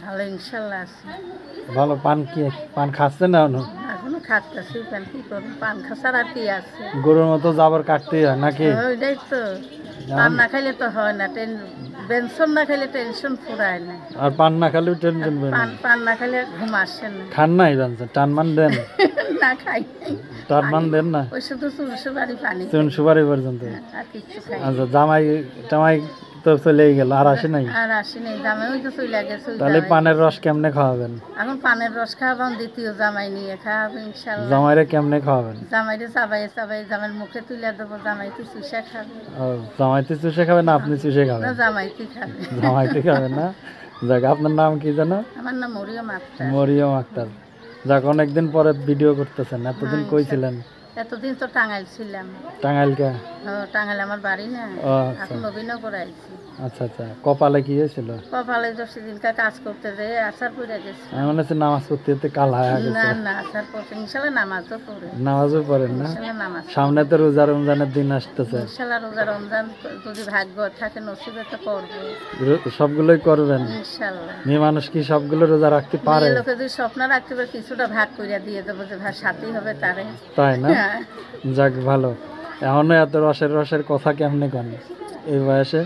ভালো ইনশাল্লাহ আছে। ভালো। পান খাচ্ছে না এখনো খাচ্ছি, পান কি করবো, পান খাসার আর কি আছে। গরুর মতো জাবর কাটতে হয় নাকি? ওইটাই তো, পান না খাইলে তো হয় না, টেনশন না খাইলে টেনশন ফুরায় না। আর পান না খাইলেও টেনশন পান না খাইলে ঘুম আসে না। খান নাই বেঞ্চন টানমান দেন না খাই টানমান দেন না, ওই শুধু সুপারি পানি, চুন সুপারি পর্যন্ত। আর কিছু খাই। আচ্ছা, জামাই তো চলেই গেল, আর আসে নাই? আর আসি নাই, জামাই ওই তো চলে গেছে। তাহলে পানের রস কেমনে খাওয়াবেন? এখন পানের রস খাওয়াবেন, দ্বিতীয় জামাই নিয়ে খাওয়াবো ইনশাল্লাহ। জামাইরে কেমনে খাওয়াবেন? জামাইরে চাবাই জামাইয়ের মুখে তুলে দেবো, জামাইতে চুষে খাবে। ও, জামাইতে চুষে খাবে না আপনি চুষে খাবেন? জামাইতে খাবে। জামাইতে খাবেন না? যাক, আপনার নাম কি জানো? আমার নাম মরিয়ম আক্তার। মরিয়ম আক্তার। যাক, অনেকদিন পরে ভিডিও করতেছেন, এতদিন কই ছিলেন? এতদিন তো টাঙ্গাইল ছিলাম। টাঙ্গাইল কে? টাঙ্গাইল আমার বাড়ি না, এখন নবীনগর আইছি। আচ্ছা আচ্ছা, কপালে কি হয়েছিল? কপালে 10 দিনকার কাজ করতে যেয়ে আসার পড়ে গেছে। আমি মনে হচ্ছে নামাজ পড়তে পড়তে কাল হয়ে গেছে। না না, আসার পড়ছে ইনশাল্লাহ, নামাজও পড়ে। নামাজও পড়েন না? নামাজ সামনে তো রোজা রমজানের দিন আসতেছে। ইনশাল্লাহ রোজা রমজান যদি ভাগ্য থাকে, নসিবে তো করবো। সবগুলোই করবেন ইনশাল্লাহ। মেয়ে মানুষ কি সবগুলো রোজা রাখতে পারে? লোকে যদি স্বপ্ন রাখতে পারে, কিছুটা ভাগ করে দিয়ে দেবো, যে ভাই সাথী হবে তারে। তাই না? যাক, ভালো। এখনো এত রসের কথা কেমনে কন এই বয়সে?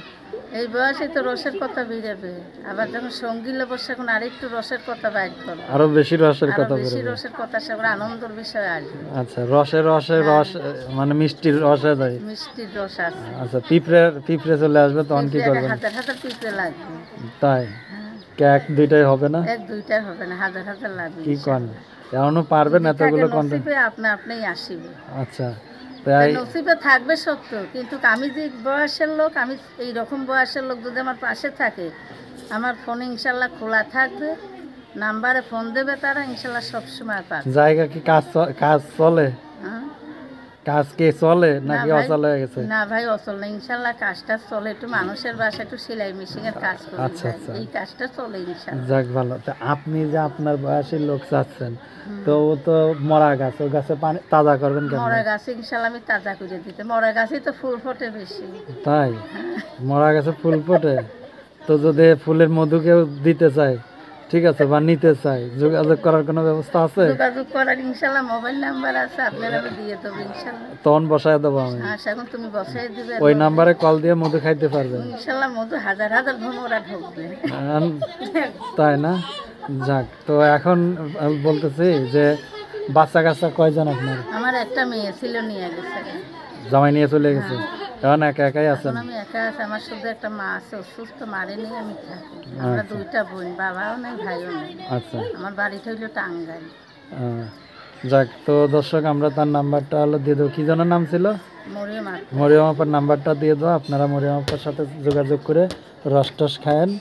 এই বয়সে তো রসের কথা বেরোবে, আবার যখন সঙ্গী বসে এখন আরেকটু রসের কথা বাইর করো, আরো বেশি রসের কথা বেরোবে। বেশি রসের কথা, সেগুলো আনন্দের বিষয় আসবে। আচ্ছা, রস মানে মিষ্টির রসে যায়, মিষ্টির রস আছে। আচ্ছা, পিঁপড়ে চলে আসবে, তখন কি করবেন? হাজার হাজার পিঁপড়ে লাগবে। তাই? এক দুইটাই হবে না? এক দুইটাই হবে না, হাজার হাজার লাগবে। কি কন, এখনো পারবেন এতগুলো কন্টেন্ট? আপনি আসিবে। আচ্ছা, তাই নসিবে থাকবে সত্য, কিন্তু আমি যে বয়সের লোক, আমি এই রকম বয়সের লোক যদি আমার পাশে থাকে, আমার ফোন ইনশাল্লাহ খোলা থাকবে, নাম্বারে ফোন দেবে তারা, ইনশাল্লাহ সবসময় পাবে। জায়গা কি কাজ চলে? কাজ কি চলে নাকি অচল হয়ে গেছে? না ভাই, অচল না, ইনশাল্লাহ কাজটা চলে। একটু মানুষের বাসা, একটু সেলাই মেশিনের কাজ করে। আচ্ছা আচ্ছা, এই কাজটা চলে ইনশাল্লাহ। যাক, ভালো। তা আপনি যে আপনার বয়সী লোক চাচ্ছেন, তো ও তো মরা গাছ, ও গাছে পানি তাজা করবেন কেন? মরা গাছে ইনশাল্লাহ আমি তাজা করে দিতে, মরা গাছেই তো ফুল ফোটে বেশি। তাই? মরা গাছে ফুল ফোটে? তো যদি ফুলের মধু কেউ দিতে চায়, ঠিক আছে, বা নিতে চাই, যোগাযোগ করার কোনো ব্যবস্থা আছে? যোগাযোগ করার ইনশাল্লাহ মোবাইল নাম্বার আছে, আপনারা দিয়ে দেবো ইনশাল্লাহ। তখন বসায় দেবো আমি। এখন তুমি বসাই দিবে, ওই নাম্বারে কল দিয়ে মধু খাইতে পারবেন ইনশাল্লাহ। মধু হাজার হাজার ভ্রমরা ঢুকবে। তাই না? যাক, তো এখন বলতেছি যে বাচ্চা কাচ্চা কয়জন আপনার? আমার একটা মেয়ে ছিল, নিয়ে গেছে। জামাই নিয়ে চলে গেছে? এখন একাই আছেন? আমি একা আছি, আমার শুধু একটা মা আছে, অসুস্থ, মারে নিয়ে আমি থাকি। আমরা দুইটা বোন, বাবাও নাই, ভাইও নেই। আচ্ছা, আমার বাড়িতে হইলো টাঙ্গাইল। যাক, তো দর্শক, আমরা তার নাম্বারটা দিয়ে দেবো। কি যেন নাম ছিল? মরিয়ম। মরিয়ম আপার নাম্বারটা দিয়ে দেবো, আপনারা মরিয়ম আপার সাথে যোগাযোগ করে রস টস খায়েন।